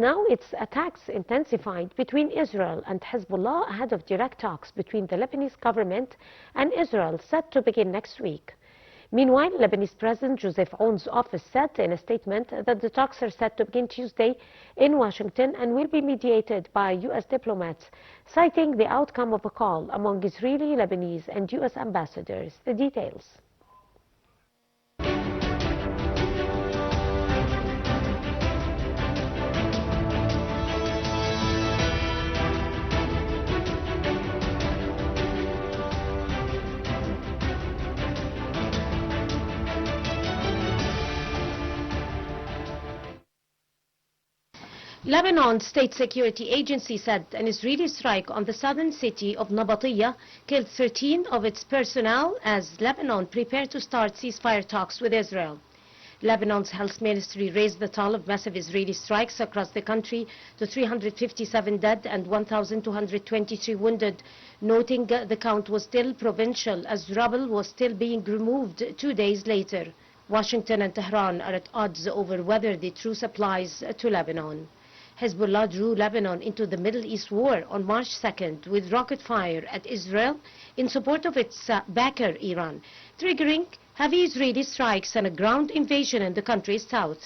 Now its attacks intensified between Israel and Hezbollah ahead of direct talks between the Lebanese government and Israel set to begin next week. Meanwhile, Lebanese President Joseph Aoun's office said in a statement that the talks are set to begin Tuesday in Washington and will be mediated by U.S. diplomats, citing the outcome of a call among Israeli, Lebanese and U.S. ambassadors. The details. Lebanon State Security Agency said an Israeli strike on the southern city of Nabatiyah killed 13 of its personnel as Lebanon prepared to start ceasefire talks with Israel. Lebanon's health ministry raised the toll of massive Israeli strikes across the country to 357 dead and 1,223 wounded, noting the count was still provincial as rubble was still being removed 2 days later. Washington and Tehran are at odds over whether the truce applies to Lebanon. Hezbollah drew Lebanon into the Middle East war on March 2nd with rocket fire at Israel in support of its backer Iran, triggering heavy Israeli strikes and a ground invasion in the country's south.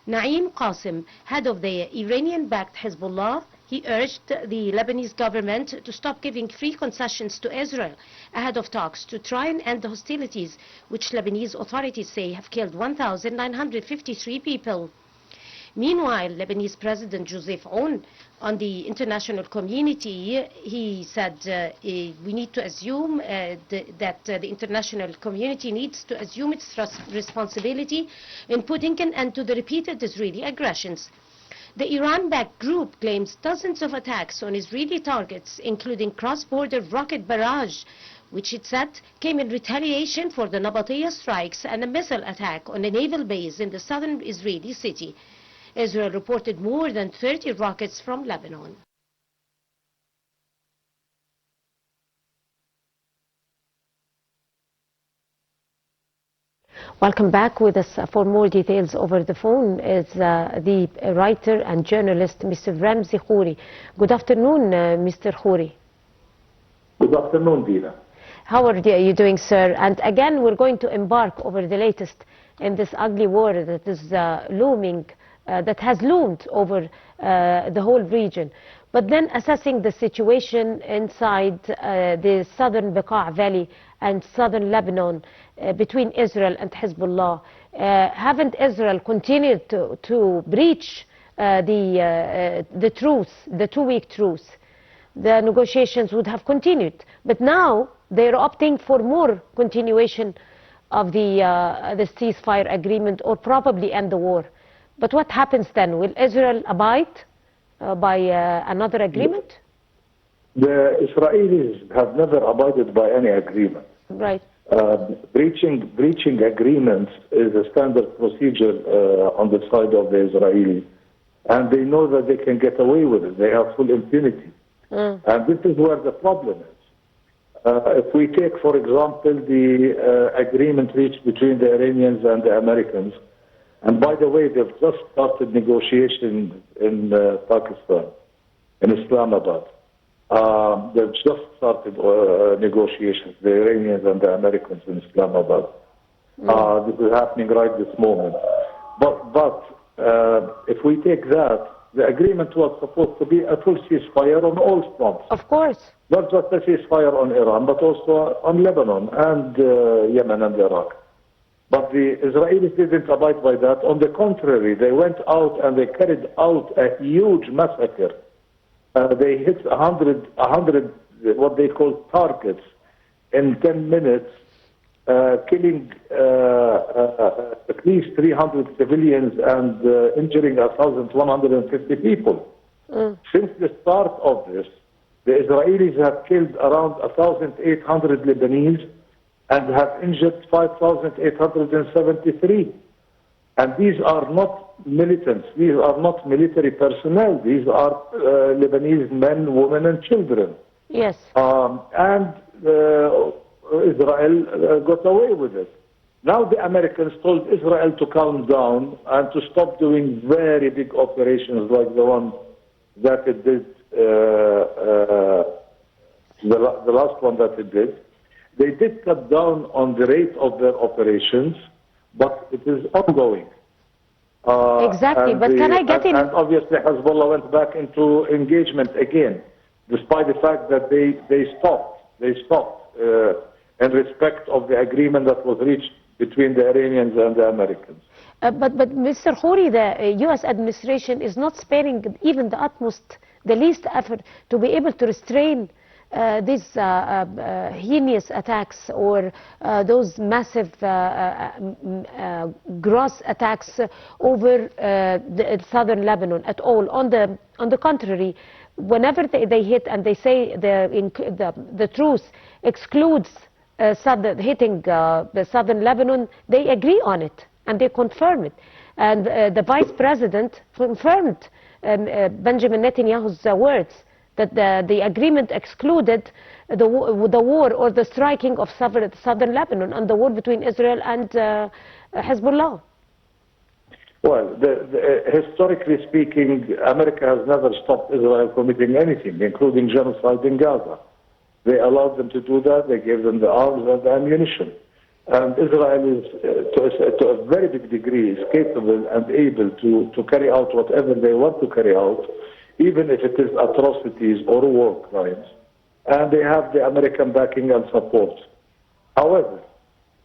Naim Qasim, head of the Iranian-backed Hezbollah, he urged the Lebanese government to stop giving free concessions to Israel ahead of talks to try and end the hostilities, which Lebanese authorities say have killed 1,953 people. Meanwhile, Lebanese President Joseph Aoun on the international community, he said we need to assume that the international community needs to assume its responsibility in putting an end to the repeated Israeli aggressions. The Iran-backed group claims dozens of attacks on Israeli targets, including cross-border rocket barrage, which it said came in retaliation for the Nabatiyah strikes and a missile attack on a naval base in the southern Israeli city. Israel reported more than 30 rockets from Lebanon. Welcome back. With us for more details over the phone is the writer and journalist Mr. Ramzy Khoury. Good afternoon, Mr. Khoury. Good afternoon, Dina. How are you doing, sir? And again, we're going to embark over the latest in this ugly war that is looming, that has loomed over the whole region. But then assessing the situation inside the southern Bekaa Valley and southern Lebanon between Israel and Hezbollah, haven't Israel continued to breach the truce, the 2-week truce? The negotiations would have continued, but now they're opting for more continuation of the ceasefire agreement or probably end the war. But what happens then? Will Israel abide by another agreement? The Israelis have never abided by any agreement. Right. Breaching agreements is a standard procedure on the side of the Israelis, and they know that they can get away with it. They have full impunity. And this is where the problem is. If we take, for example, the agreement reached between the Iranians and the Americans, and by the way, they've just started negotiations in Pakistan, in Islamabad. They've just started negotiations, the Iranians and the Americans in Islamabad. This is happening right this moment. But if we take that, the agreement was supposed to be a full ceasefire on all fronts. Of course. Not just a ceasefire on Iran, but also on Lebanon and Yemen and Iraq. But the Israelis didn't abide by that. On the contrary, they went out and they carried out a huge massacre. They hit 100 what they call targets in 10 minutes, killing at least 300 civilians and injuring 1,150 people. Since the start of this, the Israelis have killed around 1,800 Lebanese and have injured 5,873. And these are not militants, these are not military personnel, these are Lebanese men, women and children. Yes. And Israel got away with it. Now the Americans told Israel to calm down and to stop doing very big operations like the one that it did, the last one that it did. They did cut down on the rate of their operations, but it is ongoing. Exactly, but can I get in? And obviously Hezbollah went back into engagement again, despite the fact that they stopped in respect of the agreement that was reached between the Iranians and the Americans. But Mr. Khoury, the U.S. administration is not sparing even the least effort to be able to restrain these heinous attacks or those massive gross attacks over the southern Lebanon at all. On the contrary, whenever they hit and they say the truce excludes hitting the southern Lebanon, they agree on it and they confirm it. And the vice president confirmed Benjamin Netanyahu's words that the agreement excluded the war or the striking of southern Lebanon and the war between Israel and Hezbollah. Well, historically speaking, America has never stopped Israel committing anything, including genocide in Gaza. They allowed them to do that. They gave them the arms and the ammunition. And Israel is, to a very big degree, is capable and able to carry out whatever they want to carry out, even if it is atrocities or war crimes. And they have the American backing and support. However,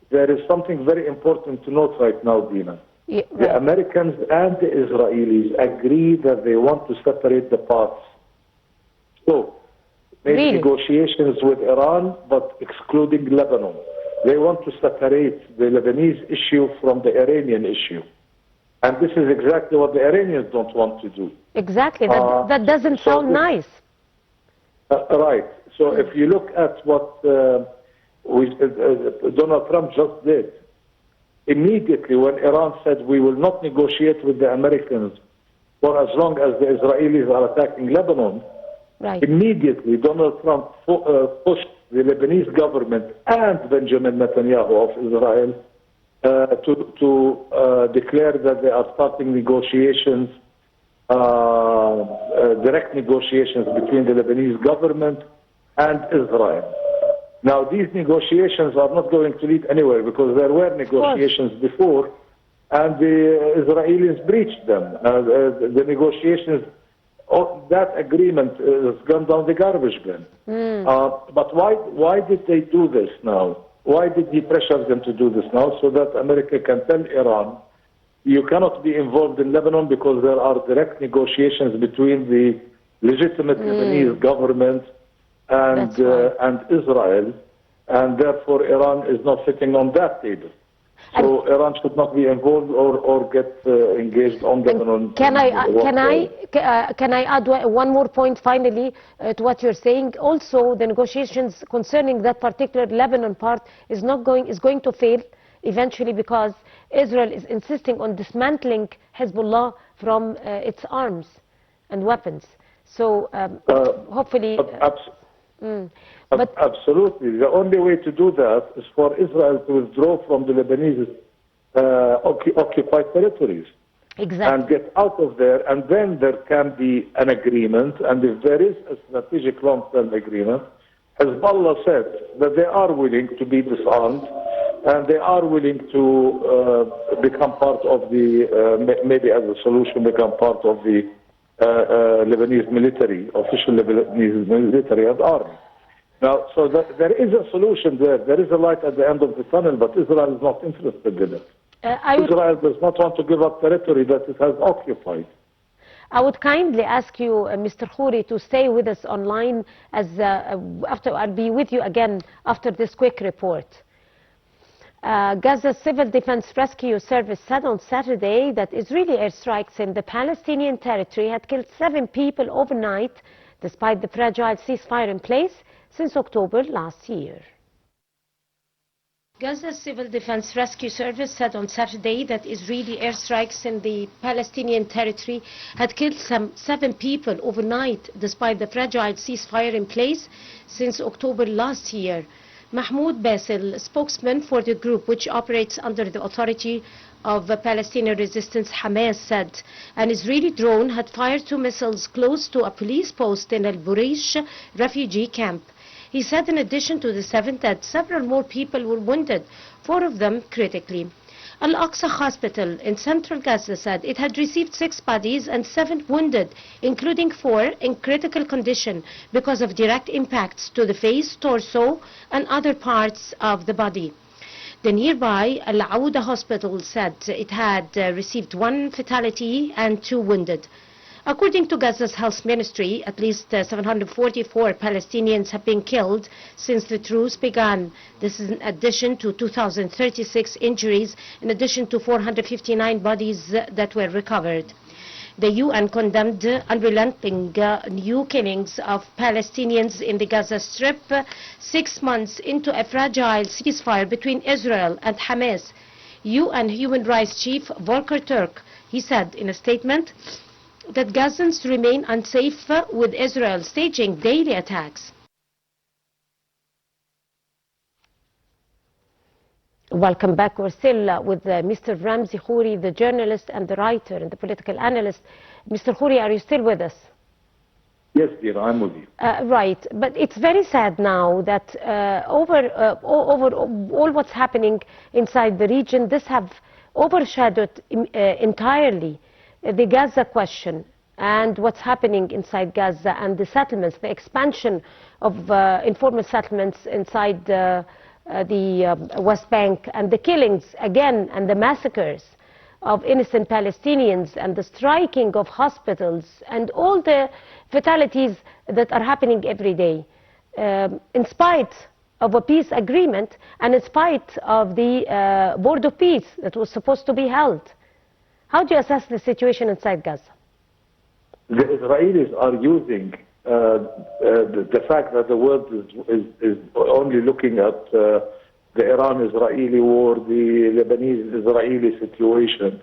there is something very important to note right now, Dina. Yeah, right. The Americans and the Israelis agree that they want to separate the parts. So, make negotiations with Iran, but excluding Lebanon. They want to separate the Lebanese issue from the Iranian issue. And this is exactly what the Iranians don't want to do. Exactly. That doesn't sound nice. Right. So if you look at what Donald Trump just did, immediately when Iran said we will not negotiate with the Americans for as long as the Israelis are attacking Lebanon, right. Immediately Donald Trump pushed the Lebanese government and Benjamin Netanyahu of Israel to declare that they are starting negotiations, direct negotiations between the Lebanese government and Israel. Now, these negotiations are not going to lead anywhere because there were negotiations before and the Israelis breached them. The negotiations, that agreement has gone down the garbage bin. But why did they do this now? Why did he pressure them to do this now? So that America can tell Iran, you cannot be involved in Lebanon because there are direct negotiations between the legitimate Lebanese government and Israel, and therefore Iran is not sitting on that table. So Iran should not be involved or get engaged on Lebanon. Can I add one more point finally to what you're saying? Also, the negotiations concerning that particular Lebanon part is going to fail eventually because Israel is insisting on dismantling Hezbollah from its arms and weapons. So hopefully. Absolutely. The only way to do that is for Israel to withdraw from the Lebanese occupied territories. Exactly. And get out of there, and then there can be an agreement. And if there is a strategic long-term agreement, Hezbollah said that they are willing to be disarmed and they are willing to become part of the, maybe as a solution, become part of the Lebanese military, official Lebanese military and army. Now, so there is a solution there. There is a light at the end of the tunnel, but Israel is not interested in it. Israel does not want to give up territory that it has occupied. I would kindly ask you, Mr. Khoury, to stay with us online as I'll be with you again after this quick report. Gaza's Civil Defense Rescue Service said on Saturday that Israeli airstrikes in the Palestinian territory had killed 7 people overnight, despite the fragile ceasefire in place since October last year. Gaza's Civil Defense Rescue Service said on Saturday that Israeli airstrikes in the Palestinian territory had killed some 7 people overnight, despite the fragile ceasefire in place since October last year. Mahmoud Basil, spokesman for the group which operates under the authority of Palestinian Resistance Hamas, said an Israeli drone had fired 2 missiles close to a police post in Al-Burish refugee camp. He said in addition to the 7 dead, several more people were wounded, 4 of them critically. Al-Aqsa Hospital in central Gaza said it had received 6 bodies and 7 wounded, including 4 in critical condition because of direct impacts to the face, torso, and other parts of the body. The nearby Al-Auda Hospital said it had received 1 fatality and 2 wounded. According to Gaza's health ministry, at least 744 Palestinians have been killed since the truce began. This is in addition to 2,036 injuries, in addition to 459 bodies that were recovered. The UN condemned unrelenting new killings of Palestinians in the Gaza Strip 6 months into a fragile ceasefire between Israel and Hamas. UN Human Rights Chief Volker Turk, he said in a statement that Gazans remain unsafe with Israel staging daily attacks. Welcome back. We're still with Mr. Ramzy Khoury, the journalist and the writer and the political analyst. Mr. Khoury, are you still with us? Yes, dear, I'm with you. Right, but it's very sad now that over all what's happening inside the region, this have overshadowed entirely the Gaza question and what's happening inside Gaza and the settlements, the expansion of informal settlements inside the West Bank, and the killings again and the massacres of innocent Palestinians and the striking of hospitals and all the fatalities that are happening every day, in spite of a peace agreement and in spite of the Board of Peace that was supposed to be held. How do you assess the situation inside Gaza? The Israelis are using the fact that the world is only looking at the Iran-Israeli war, the Lebanese-Israeli situation,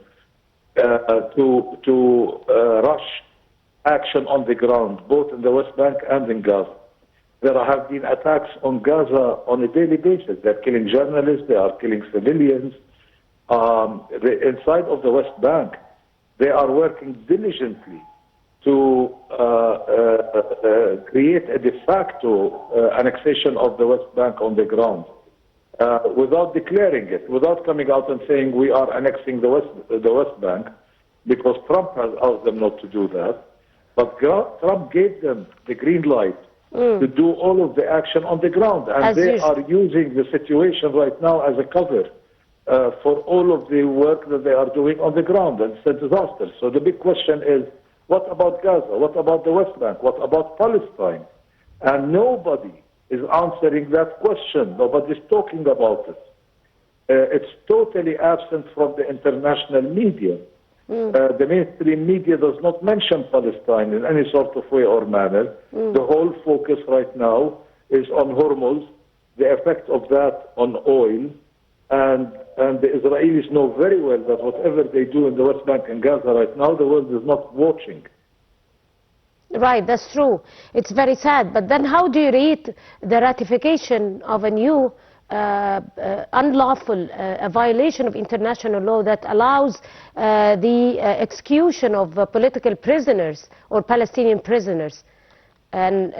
to rush action on the ground, both in the West Bank and in Gaza. There have been attacks on Gaza on a daily basis. They're killing journalists, they are killing civilians. Inside of the West Bank, they are working diligently to create a de facto annexation of the West Bank on the ground, without declaring it, without coming out and saying we are annexing the West Bank, because Trump has asked them not to do that. But Trump gave them the green light to do all of the action on the ground, and they are using the situation right now as a cover for all of the work that they are doing on the ground, and it's a disaster. So the big question is, what about Gaza? What about the West Bank? What about Palestine? And nobody is answering that question. Nobody's talking about it. It's totally absent from the international media. The mainstream media does not mention Palestine in any sort of way or manner. The whole focus right now is on Hormuz, the effect of that on oil, and the Israelis know very well that whatever they do in the West Bank and Gaza right now, the world is not watching. Right, that's true. It's very sad. But then how do you read the ratification of a new unlawful a violation of international law that allows the execution of political prisoners or Palestinian prisoners? And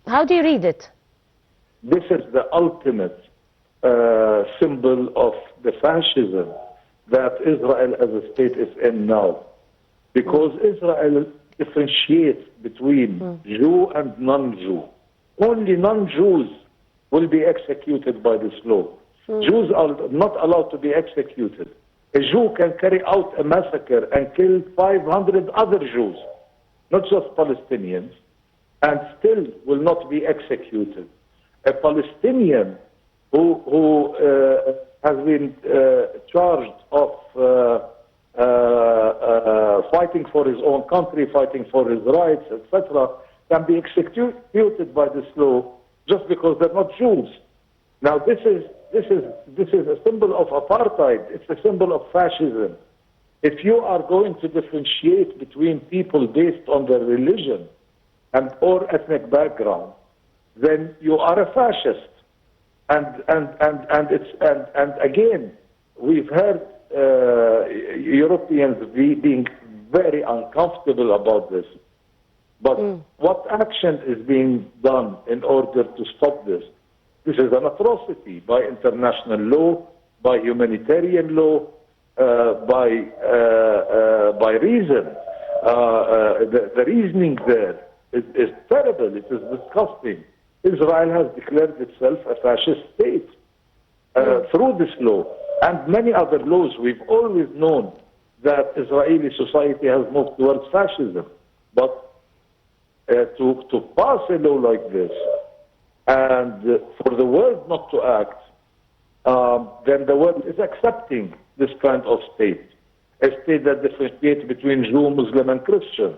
how do you read it? This is the ultimate symbol of the fascism that Israel as a state is in now. Because Israel differentiates between Jew and non-Jew. Only non-Jews will be executed by this law. Jews are not allowed to be executed. A Jew can carry out a massacre and kill 500 other Jews, not just Palestinians, and still will not be executed. A Palestinian who has been charged of fighting for his own country, fighting for his rights, etc., can be executed by this law just because they're not Jews. Now this is a symbol of apartheid. It's a symbol of fascism. If you are going to differentiate between people based on their religion and or ethnic background, then you are a fascist. And again, we've heard Europeans being very uncomfortable about this. But what action is being done in order to stop this? This is an atrocity by international law, by humanitarian law, by reason. The reasoning there is terrible. It is disgusting. Israel has declared itself a fascist state through this law and many other laws. We've always known that Israeli society has moved towards fascism. But to pass a law like this and for the world not to act, then the world is accepting this kind of state. A state that differentiates between Jew, Muslim, and Christian.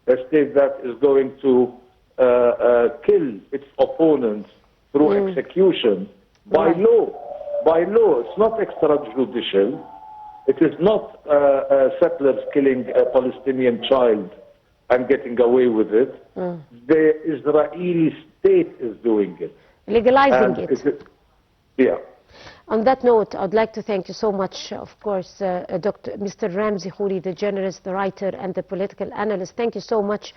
A state that is going to kill its opponents through execution by law. By law, it's not extrajudicial. It is not settlers killing a Palestinian child and getting away with it. The Israeli state is doing it. Legalizing it. Yeah. On that note, I'd like to thank you so much, of course, Mr. Ramzy Khoury, the journalist, the writer, and the political analyst. Thank you so much.